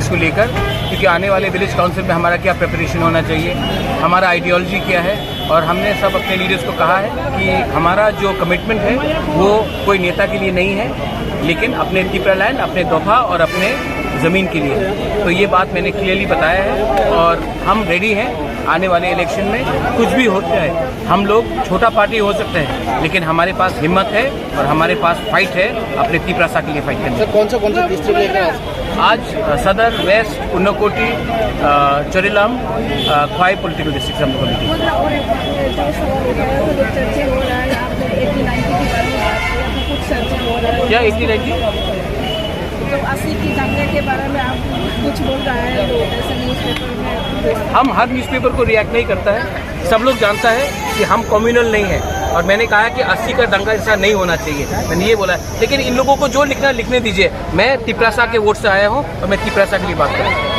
Issues को लेकर, क्योंकि आने वाले विलेज काउंसिल में हमारा क्या प्रिपरेशन होना चाहिए, हमारा आइडियोलॉजी क्या है। और हमने सब अपने लीडर्स को कहा है कि हमारा जो कमिटमेंट है वो कोई नेता के लिए नहीं है, लेकिन अपने तिपरा लैंड, अपने दोफा और अपने ज़मीन के लिए। तो ये बात मैंने क्लियरली बताया है और हम रेडी हैं आने वाले इलेक्शन में। कुछ भी हो जाए, हम लोग छोटा पार्टी हो सकते हैं, लेकिन हमारे पास हिम्मत है और हमारे पास फाइट है अपने तिपरासा के लिए फाइट करने। सर कौन सा डिस्ट्रिक्ट लेकर आज सदर, वेस्ट, उन्नकोटी, चोरिलाम, ख्वाई पॉलिटिकल डिस्ट्रिक्ट हम लोग क्या 80-90 तो 80 की दंगे के बारे में आप कुछ बोल रहे हैं, तो ऐसे न्यूज़पेपर में हम हर न्यूज़पेपर को रिएक्ट नहीं करता है। सब लोग जानता है कि हम कम्युनल नहीं है, और मैंने कहा कि 80 का दंगा ऐसा नहीं होना चाहिए, मैंने ये बोला। लेकिन इन लोगों को जो लिखना लिखने दीजिए। मैं तिपरासा के वोट से आया हूँ और मैं तिपरासा के लिए बात करूँ।